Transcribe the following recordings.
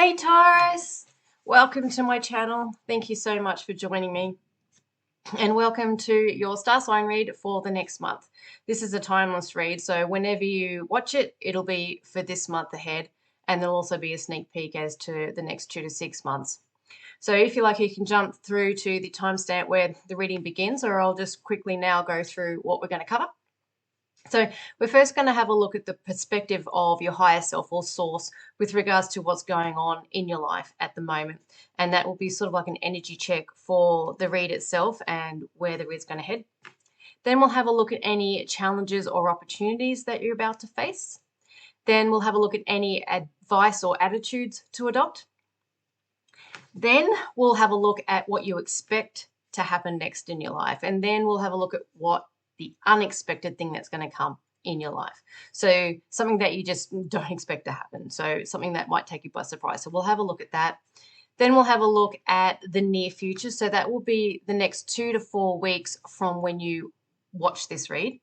Hey Taurus, welcome to my channel. Thank you so much for joining me and welcome to your star sign read for the next month. This is a timeless read, so whenever you watch it, it'll be for this month ahead, and there'll also be a sneak peek as to the next 2 to 6 months. So if you like, you can jump through to the timestamp where the reading begins, or I'll just quickly now go through what we're going to cover. So we're first going to have a look at the perspective of your higher self or source with regards to what's going on in your life at the moment. And that will be sort of like an energy check for the read itself and where the read's going to head. Then we'll have a look at any challenges or opportunities that you're about to face. Then we'll have a look at any advice or attitudes to adopt. Then we'll have a look at what you expect to happen next in your life. And then we'll have a look at what the unexpected thing that's going to come in your life. So something that you just don't expect to happen. So something that might take you by surprise. So we'll have a look at that. Then we'll have a look at the near future. So that will be the next 2 to 4 weeks from when you watch this read.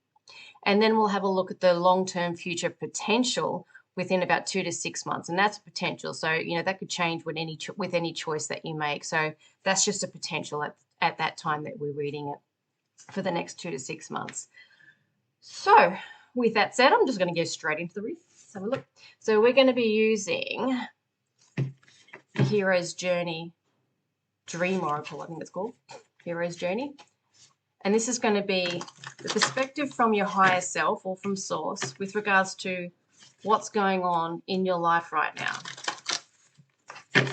And then we'll have a look at the long-term future potential within about 2 to 6 months. And that's potential. So, that could change with any choice that you make. So that's just a potential at that time that we're reading it for the next 2 to 6 months. So with that said, I'm just going to go straight into the read. Let's have a look. So we're going to be using the Hero's Journey Dream Oracle, I think it's called, Hero's Journey. And this is going to be the perspective from your higher self or from source with regards to what's going on in your life right now.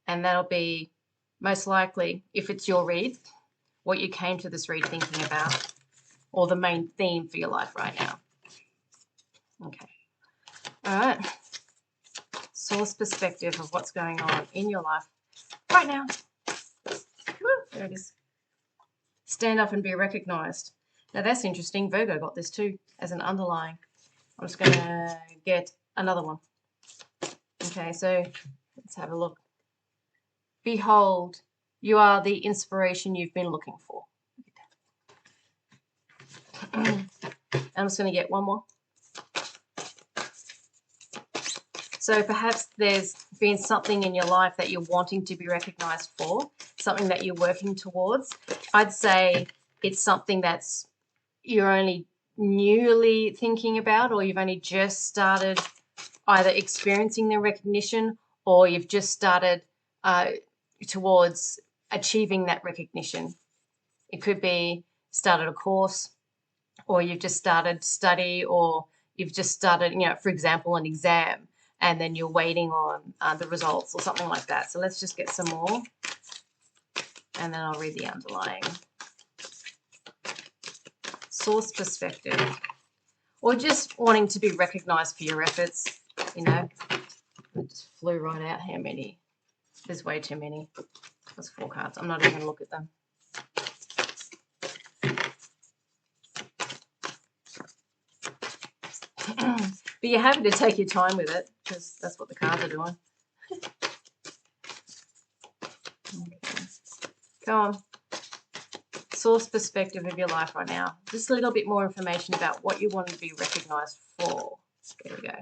And that'll be most likely, if it's your read, what you came to this read thinking about, or the main theme for your life right now. Okay. All right. Source perspective of what's going on in your life right now. Woo, there it is. Stand up and be recognized. Now that's interesting. Virgo got this too as an underlying. I'm just going to get another one. Okay, so let's have a look. Behold, you are the inspiration you've been looking for. I'm just going to get one more. So perhaps there's been something in your life that you're wanting to be recognized for, something that you're working towards. I'd say it's something that's you're only newly thinking about, or you've only just started either experiencing the recognition, or you've just started towards achieving that recognition. It could be started a course, or you've just started study, or you've just started, for example, an exam, and then you're waiting on the results or something like that. So let's just get some more, and then I'll read the underlying. Source perspective, or just wanting to be recognized for your efforts. It just flew right out. How many? There's way too many. There's 4 cards. I'm not even going to look at them. But you're happy to take your time with it because that's what the cards are doing. Okay. Come on. Source perspective of your life right now. Just a little bit more information about what you want to be recognized for. There we go.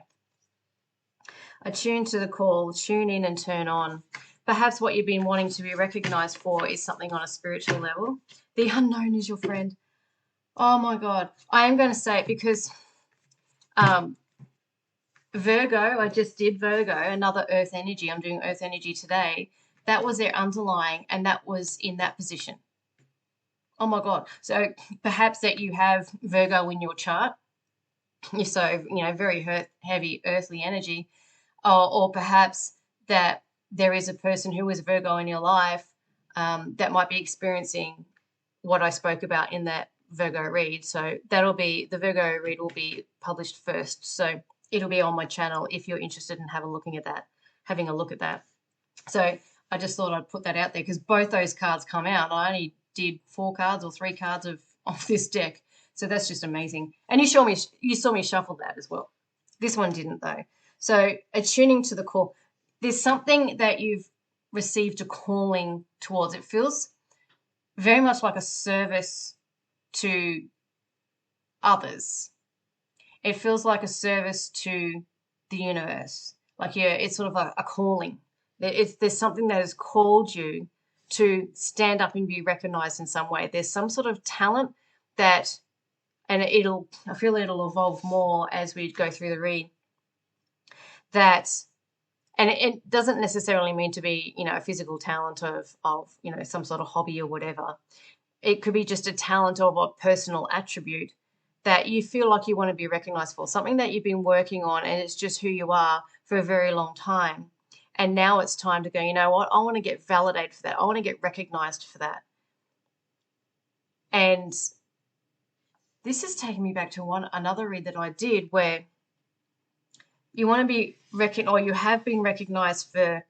Attune to the call. Tune in and turn on. Perhaps what you've been wanting to be recognized for is something on a spiritual level. The unknown is your friend. Oh my God. I am going to say it because Virgo, I just did Virgo, another earth energy. I'm doing earth energy today. That was their underlying, and that was in that position. Oh my God. So perhaps that you have Virgo in your chart. You're so, very heavy earthly energy. Or perhaps that there is a person who is Virgo in your life that might be experiencing what I spoke about in that Virgo read. So the Virgo read will be published first. So it'll be on my channel if you're interested in having a look at that. So I just thought I'd put that out there because both those cards come out. I only did 4 cards or 3 cards of this deck. So that's just amazing. And you saw me shuffle that as well. This one didn't though. So attuning to the call. There's something that you've received a calling towards. It feels very much like a service to others. It feels like a service to the universe. Like it's sort of a calling. There's something that has called you to stand up and be recognized in some way. There's some sort of talent that, and I feel it'll evolve more as we go through the read, that, and it doesn't necessarily mean to be, a physical talent of, some sort of hobby or whatever. It could be just a talent of a personal attribute that you feel like you want to be recognized for, something that you've been working on and it's just who you are for a very long time. And now it's time to go, you know what, I want to get validated for that. I want to get recognized for that. And this is taking me back to another read that I did where you want to be or you have been recognized for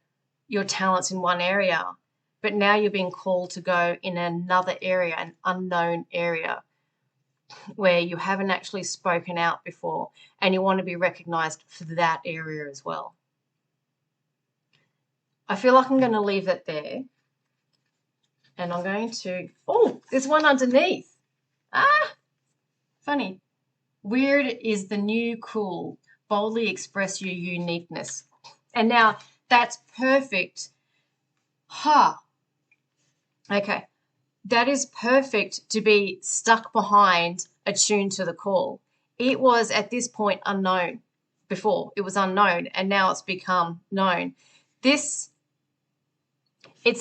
your talents in one area, but now you're being called to go in another area, an unknown area where you haven't actually spoken out before, and you want to be recognized for that area as well. I feel like I'm going to leave it there, and I'm going to, there's one underneath. Funny. Weird is the new cool. Boldly express your uniqueness. And now that's perfect. Okay. That is perfect to be stuck behind, attuned to the call. It was at this point unknown. Before it was unknown, and now it's become known. It's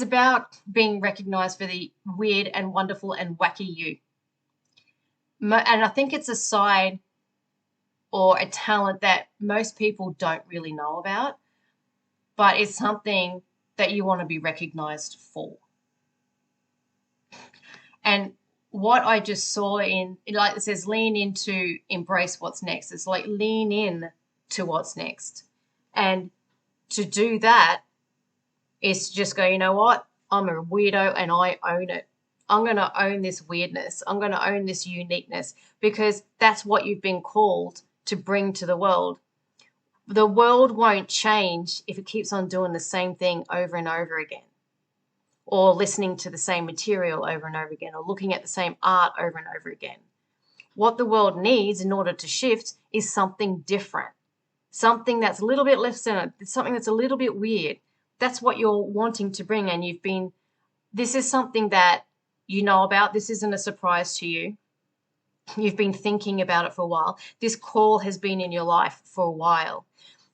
about being recognized for the weird and wonderful and wacky you. And I think it's a side or a talent that most people don't really know about, but it's something that you want to be recognized for. And what I just saw like it says, lean into, embrace what's next. It's like lean in to what's next. And to do that is just go, you know what? I'm a weirdo and I own it. I'm going to own this weirdness. I'm going to own this uniqueness, because that's what you've been called to bring to the world. The world won't change if it keeps on doing the same thing over and over again, or listening to the same material over and over again, or looking at the same art over and over again. What the world needs in order to shift is something different, something that's a little bit left-centered, something that's a little bit weird. That's what you're wanting to bring, and this is something that you know about. This isn't a surprise to you. You've been thinking about it for a while. This call has been in your life for a while.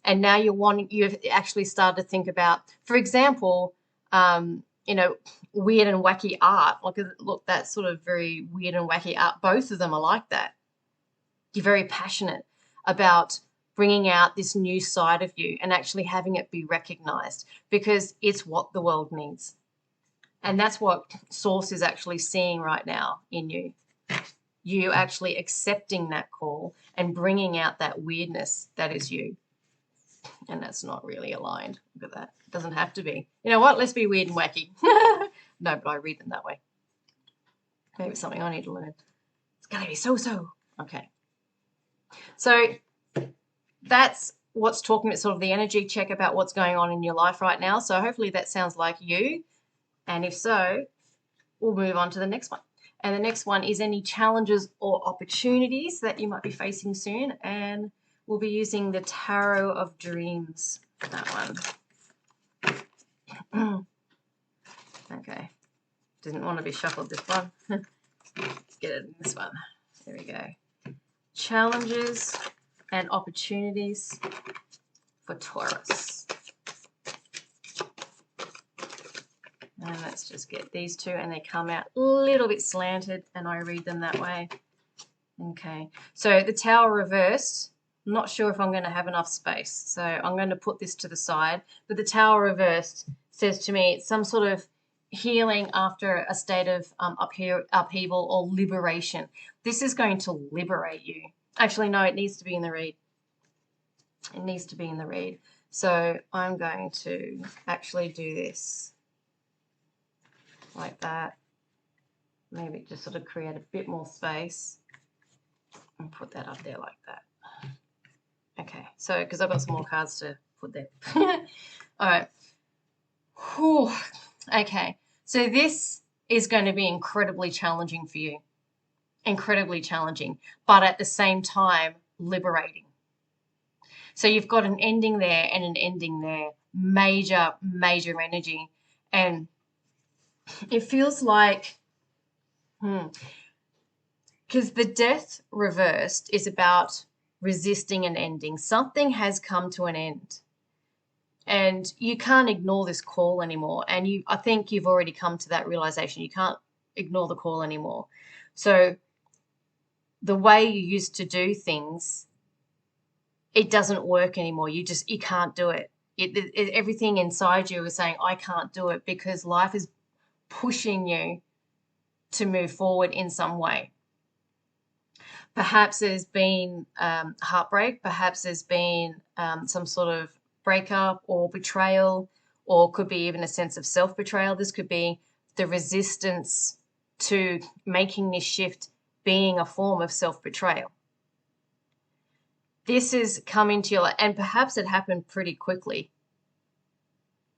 And now you've actually started to think about, for example, weird and wacky art. Look, that's sort of very weird and wacky art. Both of them are like that. You're very passionate about bringing out this new side of you and actually having it be recognized, because it's what the world needs. And that's what Source is actually seeing right now in you. You actually accepting that call and bringing out that weirdness that is you. And that's not really aligned. Look at that. It doesn't have to be. You know what? Let's be weird and wacky. No, but I read them that way. Maybe it's something I need to learn. It's going to be so. Okay. So that's what's talking about, sort of the energy check about what's going on in your life right now. So hopefully that sounds like you. And if so, we'll move on to the next one. And the next one is any challenges or opportunities that you might be facing soon. And we'll be using the Tarot of Dreams for that one. Okay. Didn't want to be shuffled this one. Let's get it in this one. There we go. Challenges and opportunities for Taurus. And let's just get these two, and they come out a little bit slanted, and I read them that way. Okay, so the Tower reversed. I'm not sure if I'm going to have enough space, so I'm going to put this to the side. But the Tower reversed says to me it's some sort of healing after a state of upheaval or liberation. This is going to liberate you. Actually, no, it needs to be in the read. It needs to be in the read. So I'm going to actually do this like that. Maybe just sort of create a bit more space and put that up there like that. Okay, so because I've got some more cards to put there. All right. Whew. Okay, so this is going to be incredibly challenging for you. Incredibly challenging, but at the same time, liberating. So you've got an ending there and an ending there. Major, major energy. And it feels like, because the death reversed is about resisting an ending. Something has come to an end. And you can't ignore this call anymore. And I think you've already come to that realization. You can't ignore the call anymore. So the way you used to do things, it doesn't work anymore. You can't do it. Everything inside you is saying, I can't do it, because life is pushing you to move forward in some way. Perhaps there's been heartbreak. Perhaps there's been some sort of breakup or betrayal, or could be even a sense of self-betrayal. This could be the resistance to making this shift being a form of self-betrayal. This is coming to your life, and perhaps it happened pretty quickly.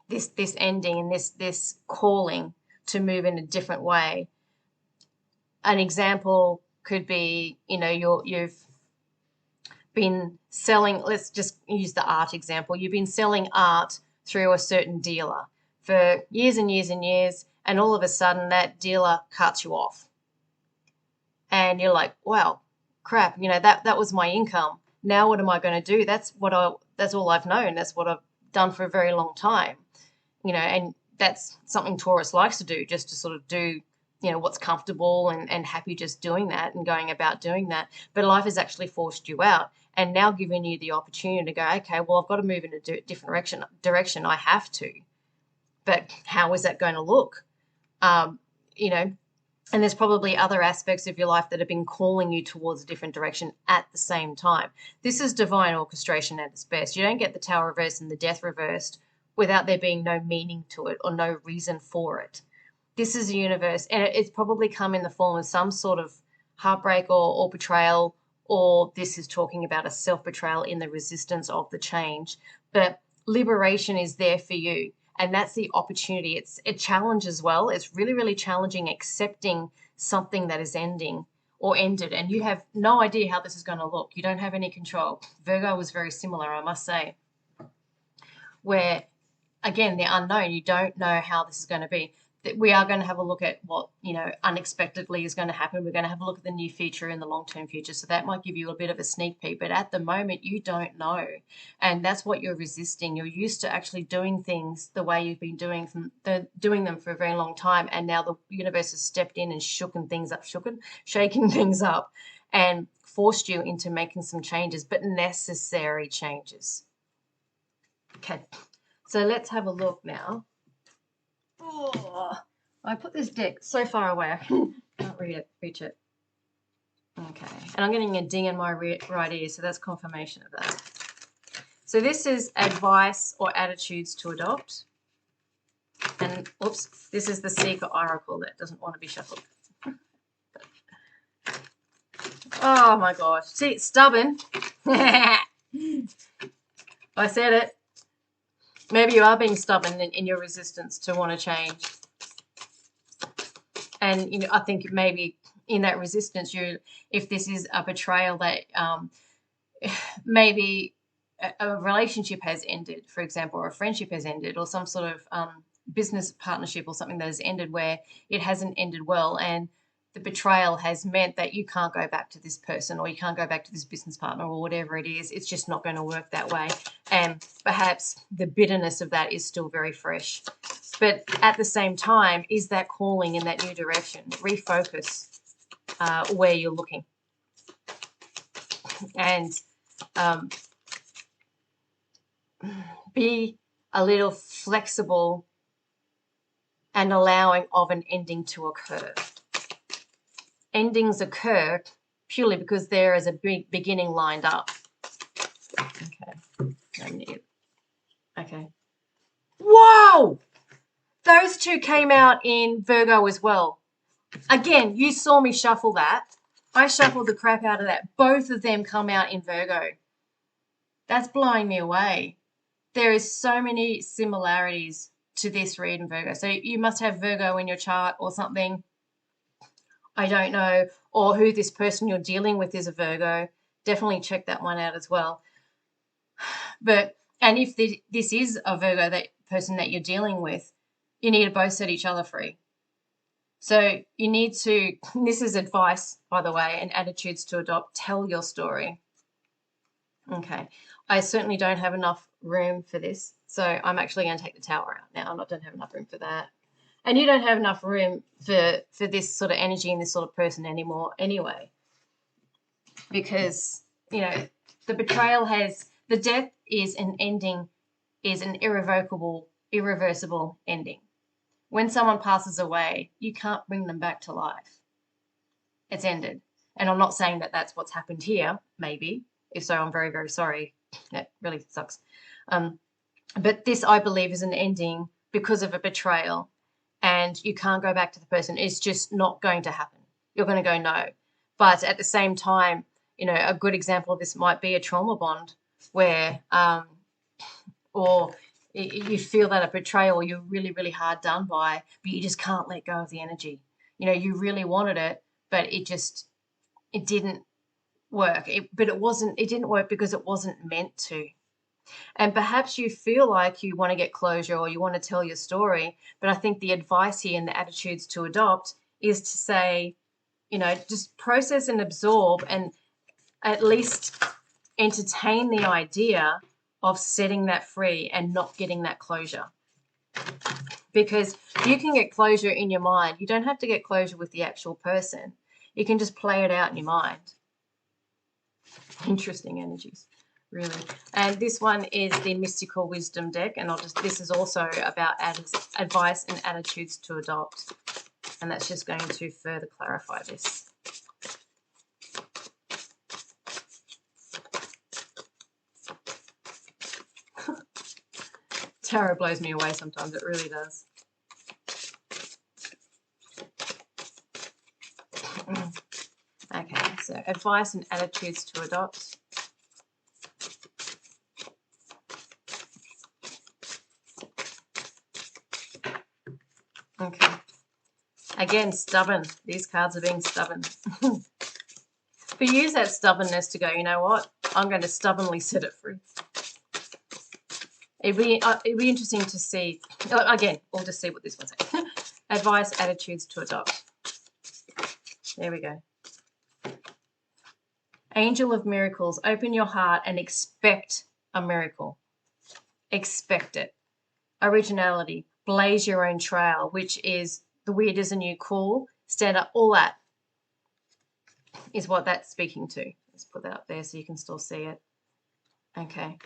This ending and this calling to move in a different way. An example could be, you've been selling, let's just use the art example. You've been selling art through a certain dealer for years and years and years, and all of a sudden that dealer cuts you off. And you're like, wow, crap, that was my income. Now what am I going to do? That's all I've known. That's what I've done for a very long time. And that's something Taurus likes to do, just to sort of do, what's comfortable and happy just doing that and going about doing that. But life has actually forced you out and now given you the opportunity to go, okay, well, I've got to move in a different direction. I have to. But how is that going to look? And there's probably other aspects of your life that have been calling you towards a different direction at the same time. This is divine orchestration at its best. You don't get the Tower reversed and the Death reversed without there being no meaning to it or no reason for it. This is a universe, and it's probably come in the form of some sort of heartbreak or betrayal, or this is talking about a self-betrayal in the resistance of the change. But liberation is there for you. And that's the opportunity. It challenge as well. It's really, really challenging accepting something that is ending or ended. And you have no idea how this is going to look. You don't have any control. Virgo was very similar, I must say, where, again, the unknown, you don't know how this is going to be. We are going to have a look at what, unexpectedly is going to happen. We're going to have a look at the near future and the long-term future. So that might give you a bit of a sneak peek. But at the moment, you don't know. And that's what you're resisting. You're used to actually doing things the way you've been doing them for a very long time. And now the universe has stepped in and shaking things up and forced you into making some changes, but necessary changes. Okay, so let's have a look now. Oh, I put this deck so far away I can't reach it. Okay, and I'm getting a ding in my right ear, so that's confirmation of that. So this is advice or attitudes to adopt. And, oops, this is the Seeker Oracle that doesn't want to be shuffled. Oh, my gosh. See, it's stubborn. I said it. Maybe you are being stubborn in your resistance to want to change. And, I think maybe in that resistance, if this is a betrayal that maybe a relationship has ended, for example, or a friendship has ended, or some sort of business partnership or something that has ended where it hasn't ended well, and the betrayal has meant that you can't go back to this person, or you can't go back to this business partner, or whatever it is. It's just not going to work that way. And perhaps the bitterness of that is still very fresh. But at the same time, is that calling in that new direction? Refocus where you're looking. And be a little flexible and allowing of an ending to occur. Endings occur purely because there is a big beginning lined up. Okay. Whoa! Those two came out in Virgo as well. Again, you saw me shuffle that. I shuffled the crap out of that. Both of them come out in Virgo. That's blowing me away. There is so many similarities to this read in Virgo. So you must have Virgo in your chart or something. I don't know. Or who this person you're dealing with is a Virgo. Definitely check that one out as well. And if this is a Virgo that person that you're dealing with, you need to both set each other free. So you need to, this is advice, by the way, and attitudes to adopt. Tell your story. Okay. I certainly don't have enough room for this. So I'm actually going to take the tower out now. I don't have enough room for that. And you don't have enough room for this sort of energy and this sort of person anymore anyway. Because, you know, the betrayal the death is an ending, is an irreversible ending. When someone passes away, you can't bring them back to life. It's ended. And I'm not saying that that's what's happened here, maybe. If so, I'm very, very sorry. That really sucks. But this, I believe, is an ending because of a betrayal. And you can't go back to the person. It's just not going to happen. You're going to go no. But at the same time, you know, a good example of this might be a trauma bond where, or you feel that a betrayal, you're really, really hard done by, but you just can't let go of the energy. You know, you really wanted it, but it didn't work. It didn't work because it wasn't meant to. And perhaps you feel like you want to get closure or you want to tell your story, but I think the advice here and the attitudes to adopt is to say, you know, just process and absorb and at least entertain the idea of setting that free and not getting that closure. Because you can get closure in your mind. You don't have to get closure with the actual person. You can just play it out in your mind. Interesting energies, really. And this one is the Mystical Wisdom deck, and this is also about advice and attitudes to adopt. And that's just going to further clarify this. Tarot blows me away sometimes, it really does. Okay, so advice and attitudes to adopt. Okay. Again, stubborn. These cards are being stubborn. But use that stubbornness to go, you know what? I'm going to stubbornly set it free. It'd be interesting to see. Again, we'll just see what this one says. Advice, attitudes to adopt. There we go. Angel of Miracles, open your heart and expect a miracle. Expect it. Originality, blaze your own trail, which is the weird isn't you cool, stand up, all that is what that's speaking to. Let's put that up there so you can still see it. Okay.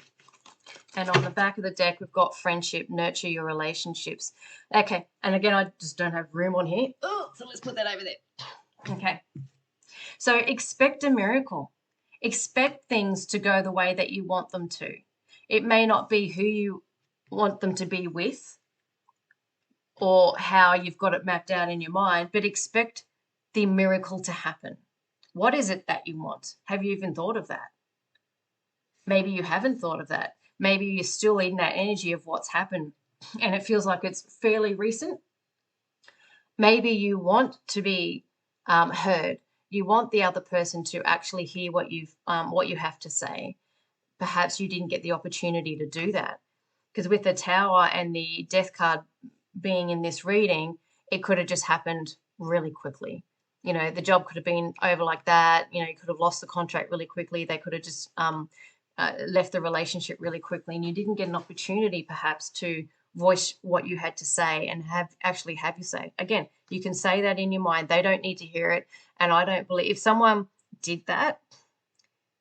And on the back of the deck, we've got friendship, nurture your relationships. Okay, and again, I just don't have room on here. Oh, so let's put that over there. Okay. So expect a miracle. Expect things to go the way that you want them to. It may not be who you want them to be with or how you've got it mapped out in your mind, but expect the miracle to happen. What is it that you want? Have you even thought of that? Maybe you haven't thought of that. Maybe you're still in that energy of what's happened and it feels like it's fairly recent. Maybe you want to be heard. You want the other person to actually hear what you have to say. Perhaps you didn't get the opportunity to do that. Because with the Tower and the Death card being in this reading, it could have just happened really quickly. You know, the job could have been over like that. You know, you could have lost the contract really quickly. They could have just left the relationship really quickly, and you didn't get an opportunity perhaps to voice what you had to say and have you say. Again, you can say that in your mind. They don't need to hear it. And I don't believe if someone did that,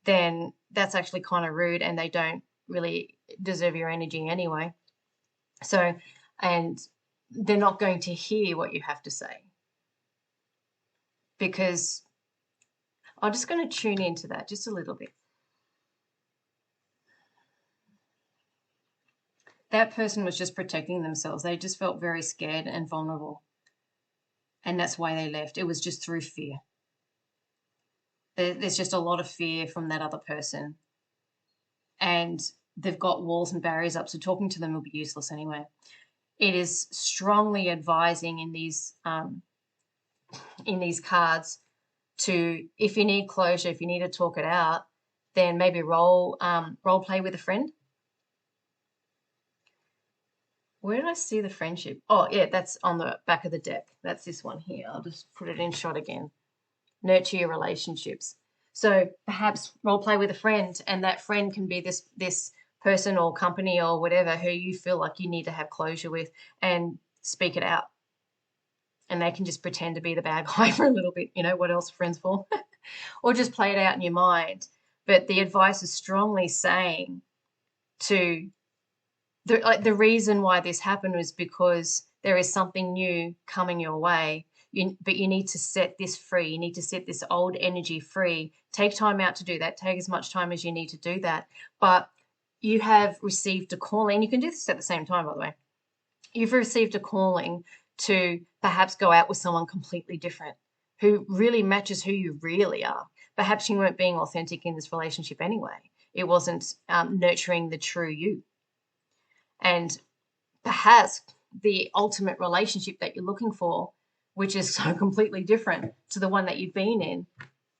then that's actually kind of rude and they don't really deserve your energy anyway. So, and they're not going to hear what you have to say, because I'm just going to tune into that just a little bit. That person was just protecting themselves. They just felt very scared and vulnerable. And that's why they left. It was just through fear. There's just a lot of fear from that other person. And they've got walls and barriers up, so talking to them will be useless anyway. It is strongly advising in these cards to, if you need closure, if you need to talk it out, then maybe role play with a friend. Where did I see the friendship? Oh, yeah, that's on the back of the deck. That's this one here. I'll just put it in shot again. Nurture your relationships. So perhaps role play with a friend, and that friend can be this person or company or whatever who you feel like you need to have closure with, and speak it out. And they can just pretend to be the bad guy for a little bit. You know, what else are friends for? Or just play it out in your mind. But the advice is strongly saying to the reason why this happened was because there is something new coming your way. But you need to set this free. You need to set this old energy free. Take time out to do that. Take as much time as you need to do that. But you have received a calling. You can do this at the same time, by the way. You've received a calling to perhaps go out with someone completely different who really matches who you really are. Perhaps you weren't being authentic in this relationship anyway. It wasn't nurturing the true you. And perhaps the ultimate relationship that you're looking for, which is so completely different to the one that you've been in,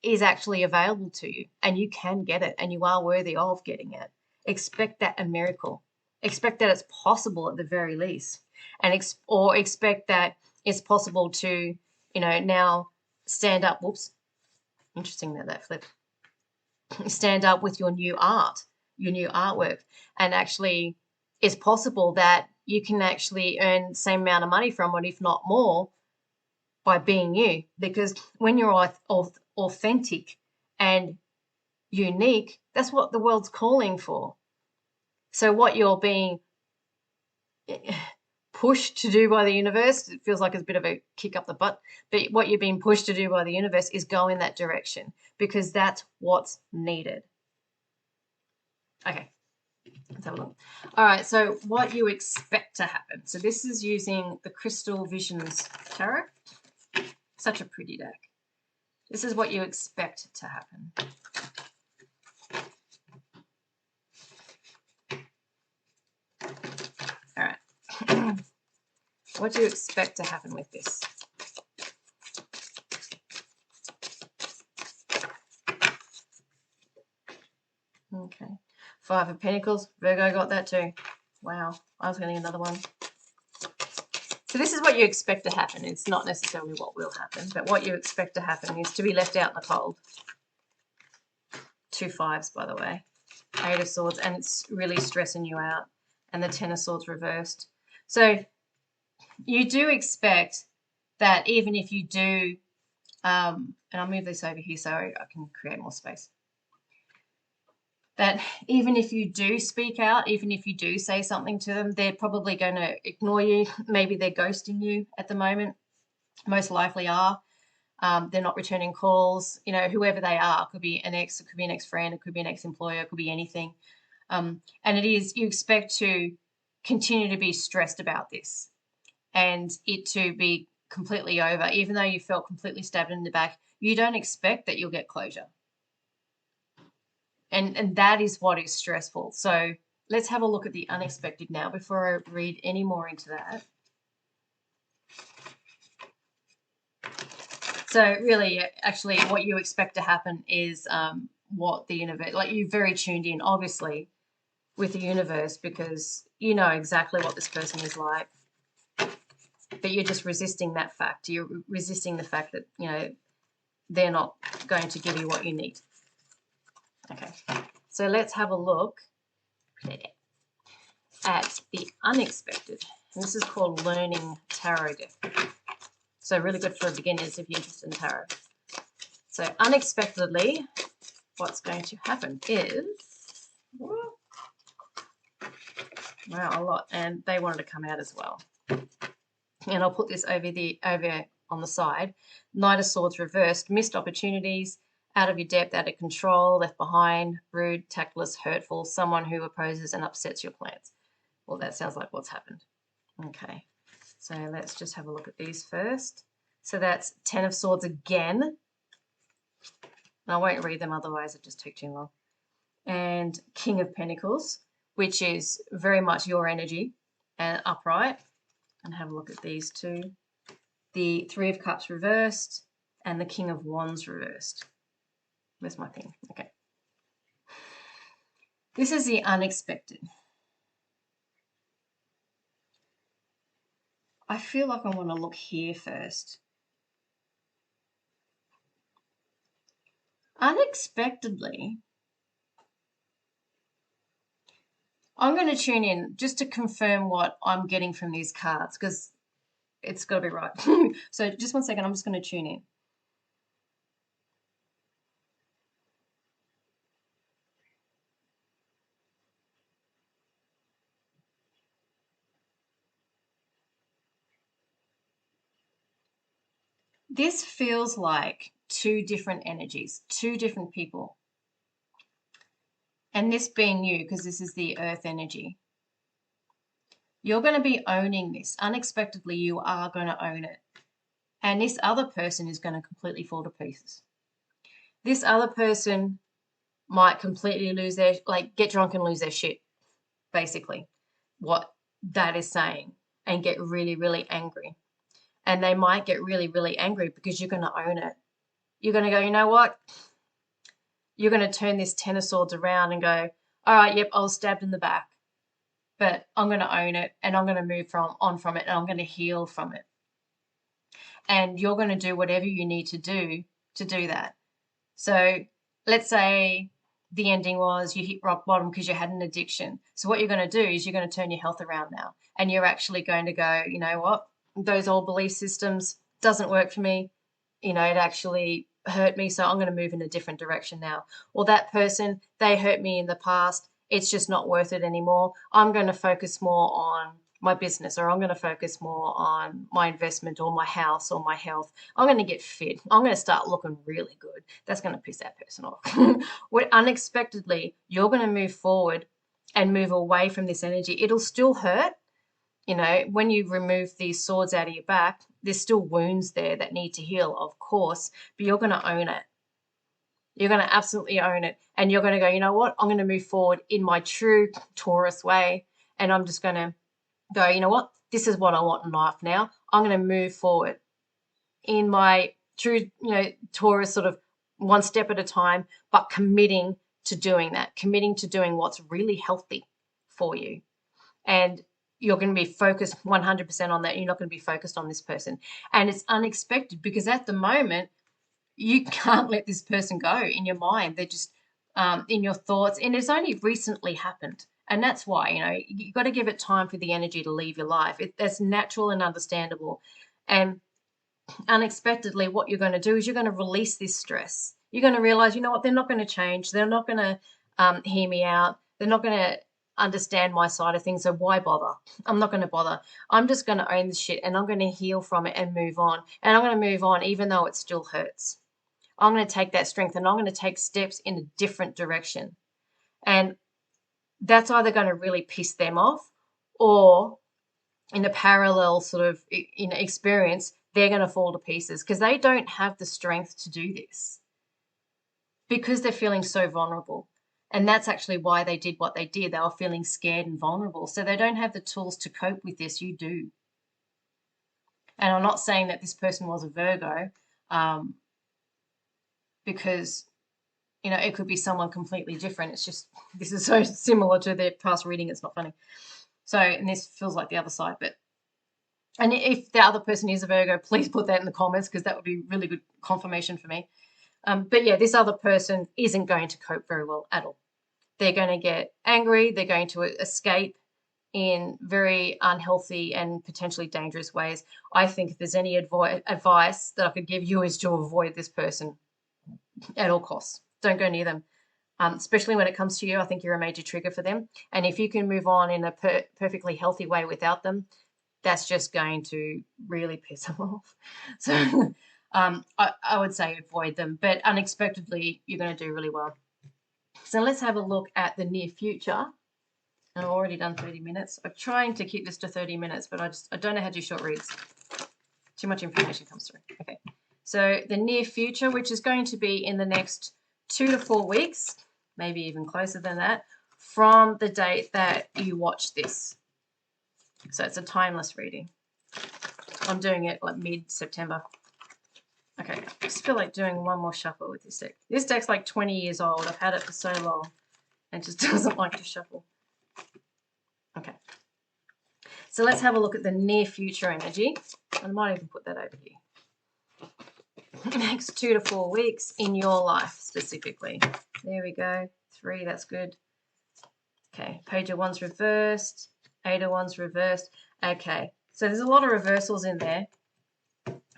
is actually available to you, and you can get it, and you are worthy of getting it. Expect that a miracle. Expect that it's possible at the very least, and expect that it's possible to, now stand up. Whoops, interesting that flipped. Stand up with your new art, your new artwork, and actually, it's possible that you can actually earn the same amount of money from it, if not more, by being you. Because when you're authentic and unique, that's what the world's calling for. So what you're being pushed to do by the universe, it feels like it's a bit of a kick up the butt, but what you're being pushed to do by the universe is go in that direction, because that's what's needed. Okay. Let's have a look. All right, so what you expect to happen. So this is using the Crystal Visions Tarot. Such a pretty deck. This is what you expect to happen. All right. What do you expect to happen with this? Okay. 5 of Pentacles. Virgo got that too. Wow. I was getting another one. So this is what you expect to happen. It's not necessarily what will happen, but what you expect to happen is to be left out in the cold. 2 5s, by the way. 8 of Swords, and it's really stressing you out. And the 10 of Swords reversed. So you do expect that even if you do, and I'll move this over here so I can create more space, that even if you do speak out, even if you do say something to them, they're probably going to ignore you. Maybe they're ghosting you at the moment. Most likely are. They're not returning calls. Whoever they are, could be an ex, it could be an ex-friend, it could be an ex-employer, it could be anything. And you expect to continue to be stressed about this and it to be completely over. Even though you felt completely stabbed in the back, you don't expect that you'll get closure. And that is what is stressful. So let's have a look at the unexpected now before I read any more into that. So really, actually, what you expect to happen is what the universe, like, you're very tuned in, obviously, with the universe, because you know exactly what this person is like. But you're just resisting that fact. You're resisting the fact that, they're not going to give you what you need. Okay, so let's have a look at the unexpected. And this is called Learning Tarot Deck. So really good for beginners if you're interested in tarot. So unexpectedly, what's going to happen is, wow, a lot. And they wanted to come out as well. And I'll put this over on the side. Knight of Swords reversed, missed opportunities, out of your depth, out of control, left behind, rude, tactless, hurtful, someone who opposes and upsets your plans. Well, that sounds like what's happened. Okay, so let's just have a look at these first. So that's 10 of Swords again. And I won't read them, otherwise it just take too long. And King of Pentacles, which is very much your energy and upright. And have a look at these two. The 3 of Cups reversed and the King of Wands reversed. Where's my thing? Okay. This is the unexpected. I feel like I want to look here first. Unexpectedly, I'm going to tune in just to confirm what I'm getting from these cards, because it's got to be right. So just 1 second, I'm just going to tune in. This feels like two different energies, two different people. And this being you, because this is the earth energy. You're going to be owning this. Unexpectedly, you are going to own it. And this other person is going to completely fall to pieces. This other person might completely lose their, like, get drunk and lose their shit, basically, what that is saying, and get really, really angry. And they might get really, really angry because you're going to own it. You're going to go, you know what? You're going to turn this 10 of swords around and go, all right, yep, I was stabbed in the back, but I'm going to own it, and I'm going to move on from it, and I'm going to heal from it. And you're going to do whatever you need to do that. So let's say the ending was you hit rock bottom because you had an addiction. So what you're going to do is you're going to turn your health around now, and you're actually going to go, you know what, those old belief systems doesn't work for me. You know, it actually hurt me, so I'm going to move in a different direction now. Or that person, they hurt me in the past. It's just not worth it anymore. I'm going to focus more on my business, or I'm going to focus more on my investment or my house or my health. I'm going to get fit. I'm going to start looking really good. That's going to piss that person off. Where unexpectedly, you're going to move forward and move away from this energy. It'll still hurt. You know, when you remove these swords out of your back, there's still wounds there that need to heal, of course, but you're going to own it. You're going to absolutely own it. And you're going to go, you know what? I'm going to move forward in my true Taurus way. And I'm just going to go, you know what? This is what I want in life now. I'm going to move forward in my true, Taurus sort of one step at a time, but committing to doing that, committing to doing what's really healthy for you. And you're going to be focused 100% on that. You're not going to be focused on this person. And it's unexpected because at the moment, you can't let this person go in your mind. They're just in your thoughts. And it's only recently happened. And that's why, you've got to give it time for the energy to leave your life. That's natural and understandable. And unexpectedly, what you're going to do is you're going to release this stress. You're going to realize, you know what, they're not going to change. They're not going to hear me out. They're not going to understand my side of things. So why bother? I'm not going to bother. I'm just going to own this shit, and I'm going to heal from it and move on. And I'm going to move on even though it still hurts. I'm going to take that strength and I'm going to take steps in a different direction. And that's either going to really piss them off, or in a parallel sort of experience, they're going to fall to pieces because they don't have the strength to do this because they're feeling so vulnerable. And that's actually why they did what they did. They were feeling scared and vulnerable. So they don't have the tools to cope with this. You do. And I'm not saying that this person was a Virgo, because it could be someone completely different. It's just, this is so similar to their past reading, it's not funny. So, and this feels like the other side, and if the other person is a Virgo, please put that in the comments because that would be really good confirmation for me. But yeah, this other person isn't going to cope very well at all. They're going to get angry. They're going to escape in very unhealthy and potentially dangerous ways. I think if there's any advice that I could give you is to avoid this person at all costs. Don't go near them. Especially when it comes to you, I think you're a major trigger for them. And if you can move on in a perfectly healthy way without them, that's just going to really piss them off. So I would say avoid them. But unexpectedly, you're going to do really well. So let's have a look at the near future. And I've already done 30 minutes. I'm trying to keep this to 30 minutes, but I don't know how to do short reads. Too much information comes through. Okay. So the near future, which is going to be in the next 2 to 4 weeks, maybe even closer than that, from the date that you watch this. So it's a timeless reading. I'm doing it like mid-September. Okay, I just feel like doing one more shuffle with this deck. This deck's like 20 years old. I've had it for so long. It just doesn't like to shuffle. Okay. So let's have a look at the near future energy. I might even put that over here. Next 2 to 4 weeks in your life specifically. There we go. 3, that's good. Okay, Page of Wands reversed. 8 of Wands reversed. Okay, so there's a lot of reversals in there.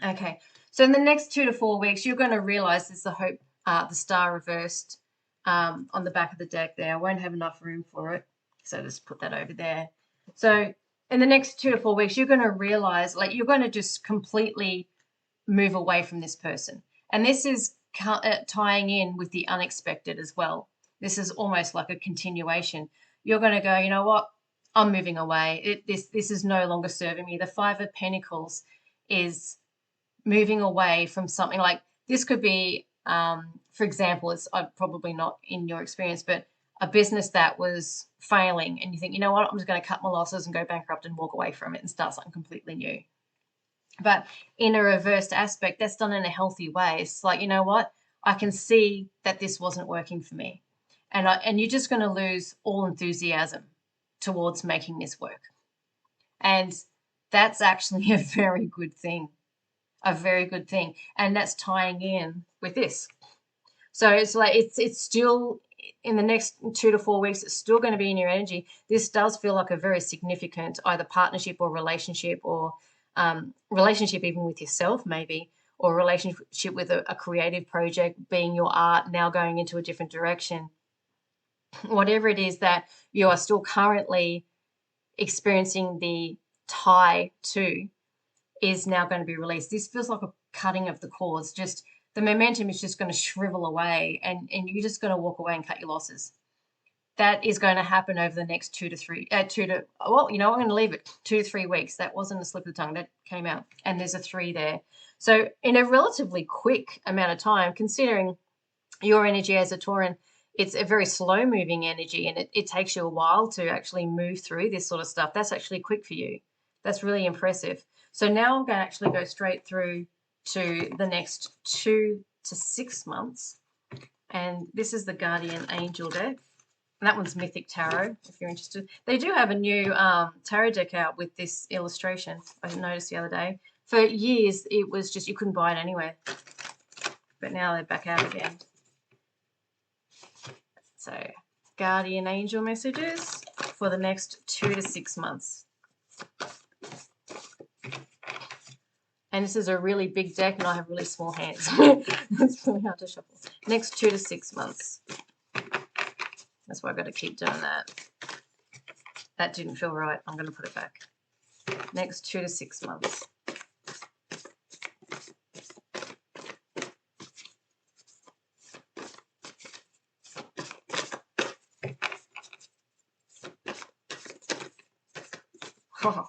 Okay, so in the next 2 to 4 weeks, you're going to realize there's the Hope, the Star reversed on the back of the deck there. I won't have enough room for it, so just put that over there. So in the next 2 to 4 weeks, you're going to realize, like, you're going to just completely move away from this person. And this is tying in with the unexpected as well. This is almost like a continuation. You're going to go, you know what? I'm moving away. This is no longer serving me. The 5 of Pentacles is moving away from something. Like, this could be, for example, it's probably not in your experience, but a business that was failing and you think, you know what, I'm just going to cut my losses and go bankrupt and walk away from it and start something completely new. But in a reversed aspect, that's done in a healthy way. It's like, you know what, I can see that this wasn't working for me. And you're just going to lose all enthusiasm towards making this work. And that's actually a very good thing. A very good thing. And that's tying in with this. So it's like it's still in the next 2 to 4 weeks, it's still going to be in your energy. This does feel like a very significant either partnership or relationship, or relationship even with yourself maybe, or relationship with a creative project, being your art now going into a different direction. Whatever it is that you are still currently experiencing the tie to is now going to be released. This feels like a cutting of the cords. Just the momentum is just going to shrivel away, and you're just going to walk away and cut your losses. That is going to happen over the next 2 to 3, well, you know, I'm going to leave it 2 to 3 weeks. That wasn't a slip of the tongue. That came out. And there's a 3 there. So in a relatively quick amount of time, considering your energy as a Tauran, it's a very slow moving energy, and it takes you a while to actually move through this sort of stuff. That's actually quick for you. That's really impressive. So now I'm going to actually go straight through to the next 2 to 6 months. And this is the Guardian Angel deck. And that one's Mythic Tarot, if you're interested. They do have a new tarot deck out with this illustration, I noticed the other day. For years, it was just, you couldn't buy it anywhere. But now they're back out again. So, Guardian Angel messages for the next 2 to 6 months. And this is a really big deck, and I have really small hands. It's really hard to shuffle. Next 2 to 6 months. That's why I've got to keep doing that. That didn't feel right. I'm going to put it back. Next 2 to 6 months. Oh,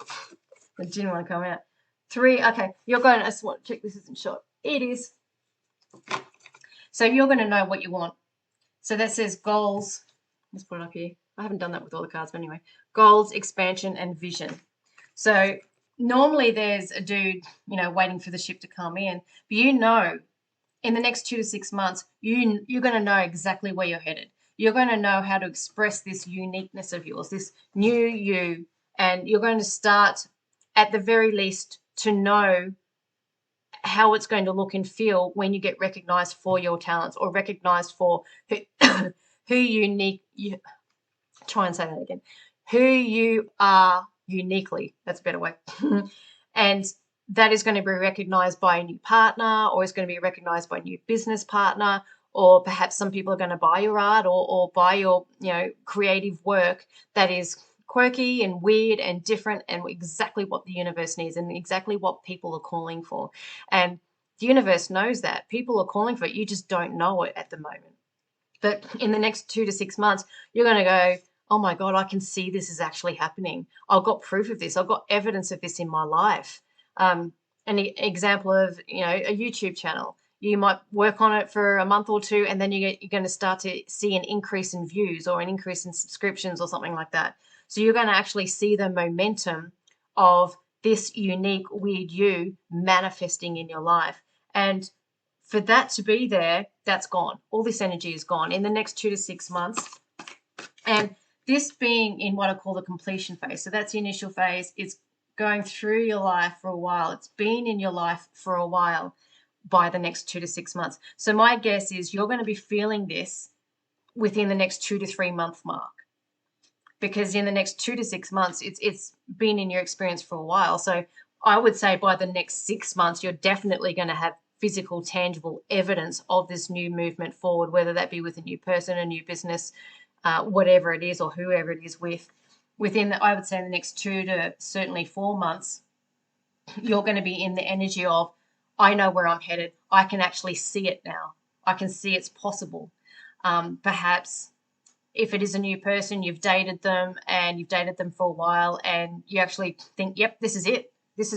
it didn't want to come out. 3, okay, you're going to, I just want to check this isn't short. It is. So you're going to know what you want. So that says goals. Let's put it up here. I haven't done that with all the cards, but anyway. Goals, expansion, and vision. So normally there's a dude, you know, waiting for the ship to come in. But you know, in the next 2 to 6 months, you're going to know exactly where you're headed. You're going to know how to express this uniqueness of yours, this new you. And you're going to start, at the very least, to know how it's going to look and feel when you get recognized for your talents, or recognized for who try and say that again, who you are uniquely. That's a better way. And that is going to be recognized by a new partner, or is going to be recognized by a new business partner, or perhaps some people are going to buy your art, or buy your, you know, creative work that is quirky and weird and different, and exactly what the universe needs, and exactly what people are calling for. And the universe knows that. People are calling for it. You just don't know it at the moment. But in the next 2 to 6 months, you're going to go, oh my God, I can see this is actually happening. I've got proof of this. I've got evidence of this in my life. An example of, you know, a YouTube channel. You might work on it for a month or two, and then you're going to start to see an increase in views, or an increase in subscriptions, or something like that. So you're going to actually see the momentum of this unique, weird you manifesting in your life. And for that to be there, that's gone. All this energy is gone. In the next 2 to 6 months, And this being in what I call the completion phase. So that's the initial phase. It's going through your life for a while. It's been in your life for a while by the next 2 to 6 months. So my guess is you're going to be feeling this within the next 2 to 3 month mark, because in the next 2 to 6 months, it's been in your experience for a while. So I would say by the next 6 months, you're definitely going to have physical, tangible evidence of this new movement forward, whether that be with a new person, a new business, whatever it is, or whoever it is with. Within, I would say, in the next 2 to certainly 4 months, you're going to be in the energy of, I know where I'm headed. I can actually see it now. I can see it's possible. Perhaps if it is a new person, you've dated them for a while, and you actually think, yep, this is it.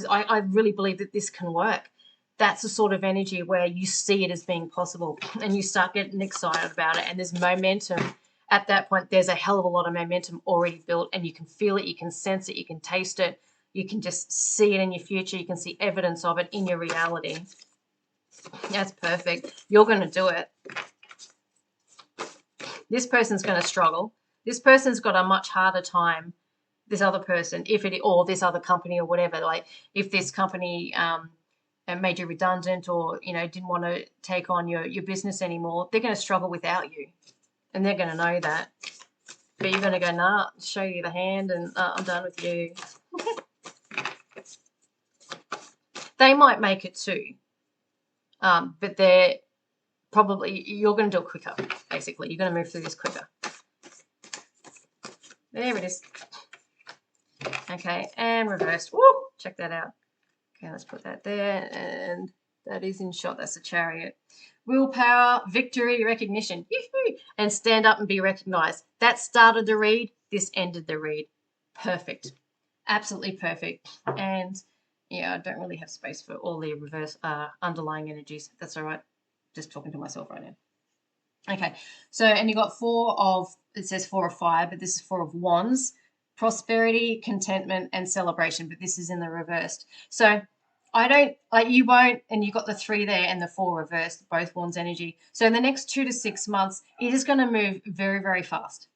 I really believe that this can work. That's the sort of energy where you see it as being possible, and you start getting excited about it, and there's momentum. At that point, there's a hell of a lot of momentum already built, and you can feel it, you can sense it, you can taste it, you can just see it in your future, you can see evidence of it in your reality. That's perfect. You're going to do it. This person's going to struggle. This person's got a much harder time, this other person, or this other company or whatever. Like if this company made you redundant, or didn't want to take on your business anymore, they're going to struggle without you, and they're going to know that. But you're going to go, nah, show you the hand, and I'm done with you. They might make it too, but you're going to do it quicker, basically. You're going to move through this quicker. There it is. Okay, and reversed. Woo! Check that out. Okay, let's put that there, and that is in shot. That's the Chariot. Willpower, victory, recognition. And stand up and be recognized. That started the read. This ended the read. Perfect. Absolutely perfect. And yeah, I don't really have space for all the reverse underlying energies. That's all right. Just talking to myself right now. Okay, so, and you got it says 4 of fire, but this is 4 of wands. Prosperity, contentment, and celebration, but this is in the reversed. So you won't, and you got the 3 there and the 4 reversed, both wands energy. So in the next 2 to 6 months, it is going to move very, very fast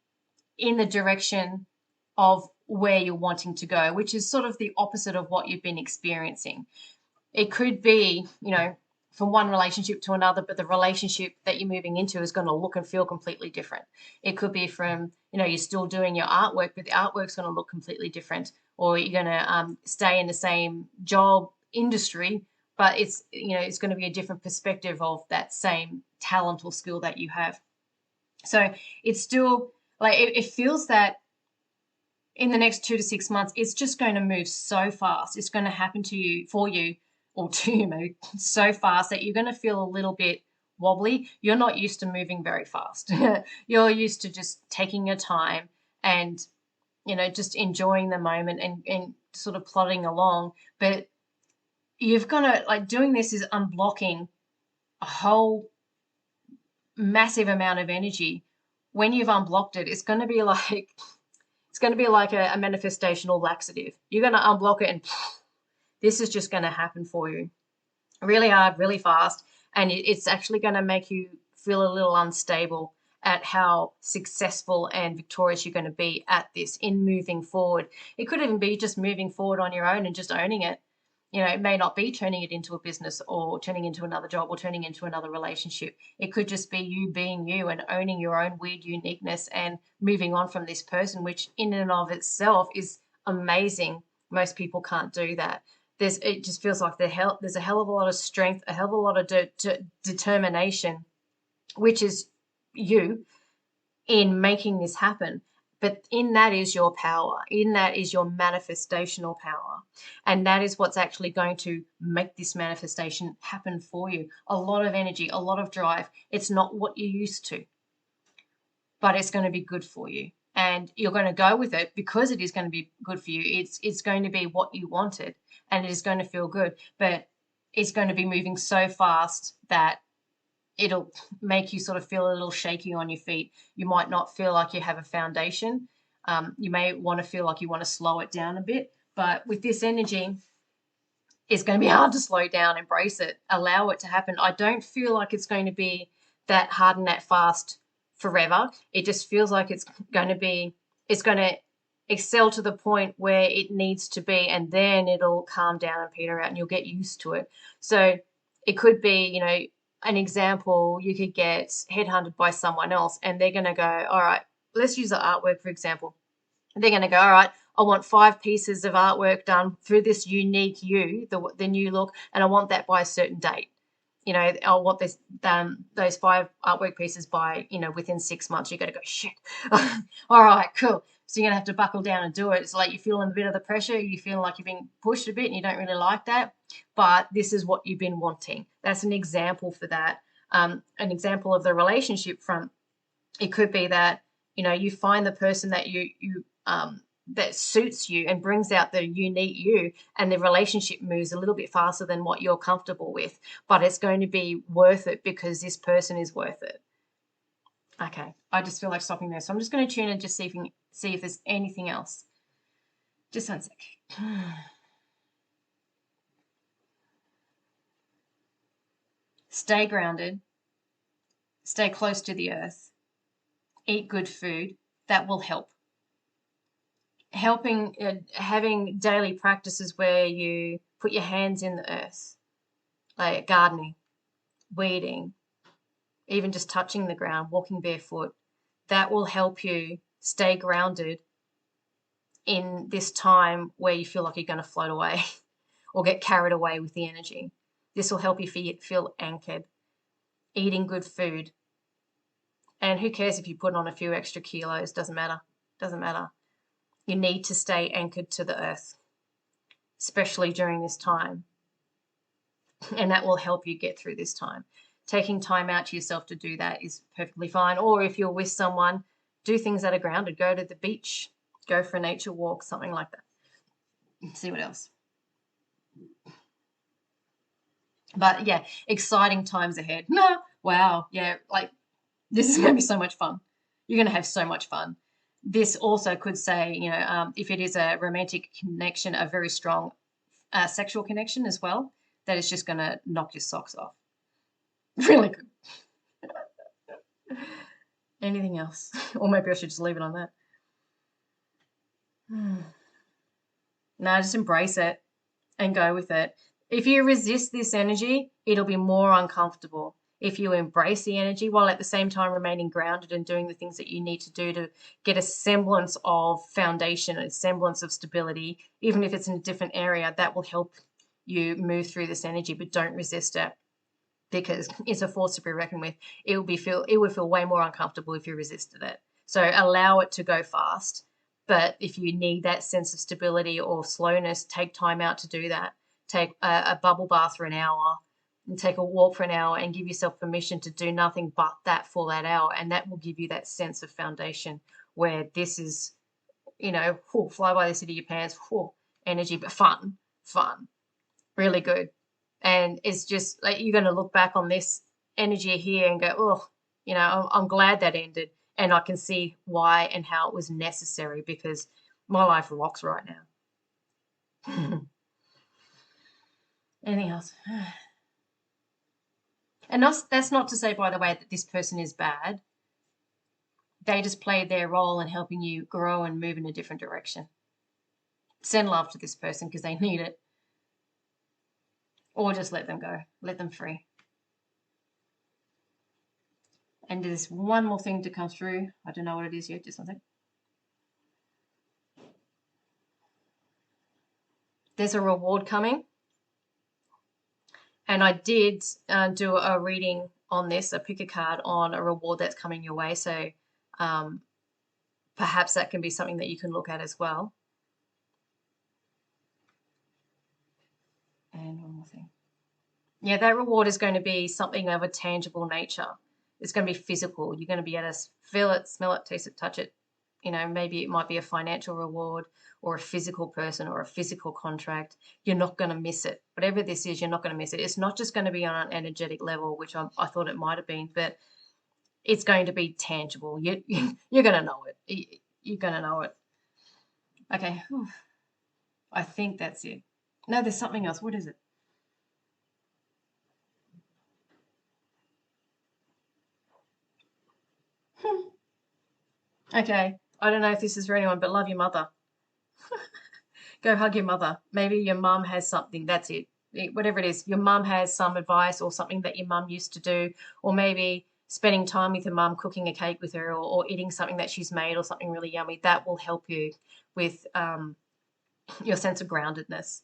in the direction of where you're wanting to go, which is sort of the opposite of what you've been experiencing. It could be, from one relationship to another, but the relationship that you're moving into is going to look and feel completely different. It could be from, you're still doing your artwork, but the artwork's going to look completely different, or you're going to stay in the same job industry, but it's going to be a different perspective of that same talent or skill that you have. So it's still like it feels that in the next 2 to 6 months, it's just going to move so fast. It's going to happen to you, maybe so fast that you're going to feel a little bit wobbly. You're not used to moving very fast. You're used to just taking your time and, just enjoying the moment and sort of plodding along. But you've got to, doing this is unblocking a whole massive amount of energy. When you've unblocked it, it's going to be like a manifestational laxative. You're going to unblock it, and this is just going to happen for you really hard, really fast, and it's actually going to make you feel a little unstable at how successful and victorious you're going to be at this in moving forward. It could even be just moving forward on your own and just owning it. It may not be turning it into a business or turning into another job or turning into another relationship. It could just be you being you and owning your own weird uniqueness and moving on from this person, which in and of itself is amazing. Most people can't do that. It just feels like there's a hell of a lot of strength, a hell of a lot of determination, which is you, in making this happen. But in that is your power. In that is your manifestational power. And that is what's actually going to make this manifestation happen for you. A lot of energy, a lot of drive. It's not what you're used to, but it's going to be good for you. And you're going to go with it because it is going to be good for you. It's going to be what you wanted, and it is going to feel good. But it's going to be moving so fast that it'll make you sort of feel a little shaky on your feet. You might not feel like you have a foundation. You may want to feel like you want to slow it down a bit. But with this energy, it's going to be hard to slow down, embrace it, allow it to happen. I don't feel like it's going to be that hard and that fast forever. It just feels like it's going to excel to the point where it needs to be, and then it'll calm down and peter out and you'll get used to it. So it could be, you know, an example, you could get headhunted by someone else and they're going to go, all right, let's use the artwork, for example. They're going to go, all right, I want 5 pieces of artwork done through this unique the new look, and I want that by a certain date. You know, I want this those 5 artwork pieces by, you know, within 6 months. You got to go, shit. All right, cool. So you're going to have to buckle down and do it. It's like you're feeling a bit of the pressure. You feel like you're being pushed a bit and you don't really like that. But this is what you've been wanting. That's an example for that. An example of the relationship front. It could be that, you know, you find the person that that suits you and brings out the unique you, and the relationship moves a little bit faster than what you're comfortable with, but it's going to be worth it because this person is worth it. Okay, I just feel like stopping there, so I'm just going to tune in and just see if there's anything else. Just one sec. Stay grounded, stay close to the earth, eat good food. That will help. Having daily practices where you put your hands in the earth, like gardening, weeding, even just touching the ground, walking barefoot, that will help you stay grounded in this time where you feel like you're going to float away or get carried away with the energy. This will help you feel anchored. Eating good food. And who cares if you put on a few extra kilos? Doesn't matter. Doesn't matter. You need to stay anchored to the earth, especially during this time. And that will help you get through this time. Taking time out to yourself to do that is perfectly fine. Or if you're with someone, do things that are grounded. Go to the beach, go for a nature walk, something like that. Let's see what else. But yeah, exciting times ahead. No, wow, yeah, like this is going to be so much fun. You're going to have so much fun. This also could say, you know, if it is a romantic connection, a very strong sexual connection as well, that is just going to knock your socks off. Really good. Anything else? Or maybe I should just leave it on that. No, just embrace it and go with it. If you resist this energy, it'll be more uncomfortable. If you embrace the energy while at the same time remaining grounded and doing the things that you need to do to get a semblance of foundation, a semblance of stability, even if it's in a different area, that will help you move through this energy, but don't resist it because it's a force to be reckoned with. It would feel way more uncomfortable if you resisted it. So allow it to go fast. But if you need that sense of stability or slowness, take time out to do that. Take a bubble bath for an hour and take a walk for an hour and give yourself permission to do nothing but that for that hour. And that will give you that sense of foundation where this is, you know, fly by the seat of your pants, energy, but fun, really good. And it's just like you're going to look back on this energy here and go, oh, you know, I'm glad that ended. And I can see why and how it was necessary because my life rocks right now. Anything else? And that's not to say, by the way, that this person is bad. They just played their role in helping you grow and move in a different direction. Send love to this person because they need it. Or just let them go. Let them free. And there's one more thing to come through. I don't know what it is yet. Just one second. There's a reward coming. And I did do a reading on this, pick a card on a reward that's coming your way. So perhaps that can be something that you can look at as well. And one more thing. Yeah, that reward is going to be something of a tangible nature. It's going to be physical. You're going to be able to feel it, smell it, taste it, touch it. You know, maybe it might be a financial reward or a physical person or a physical contract. You're not going to miss it. Whatever this is, you're not going to miss it. It's not just going to be on an energetic level, which I thought it might have been, but it's going to be tangible. You're going to know it. You're going to know it. Okay. I think that's it. No, there's something else. What is it? Okay, I don't know if this is for anyone, but love your mother. Go hug your mother. Maybe your mum has something. That's it. Whatever it is, your mum has some advice or something that your mum used to do, or maybe spending time with your mum, cooking a cake with her, or eating something that she's made or something really yummy. That will help you with your sense of groundedness.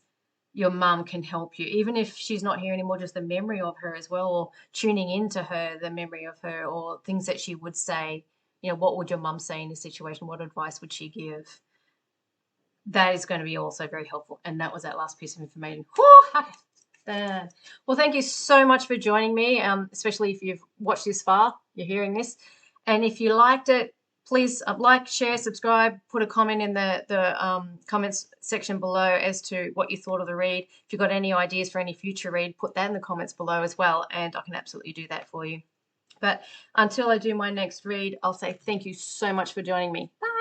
Your mum can help you, even if she's not here anymore, just the memory of her as well, or tuning into her, the memory of her, or things that she would say. You know, what would your mum say in this situation? What advice would she give? That is going to be also very helpful. And that was that last piece of information. Well, thank you so much for joining me, especially if you've watched this far, you're hearing this. And if you liked it, please like, share, subscribe, put a comment in the comments section below as to what you thought of the read. If you've got any ideas for any future read, put that in the comments below as well, and I can absolutely do that for you. But until I do my next read, I'll say thank you so much for joining me. Bye.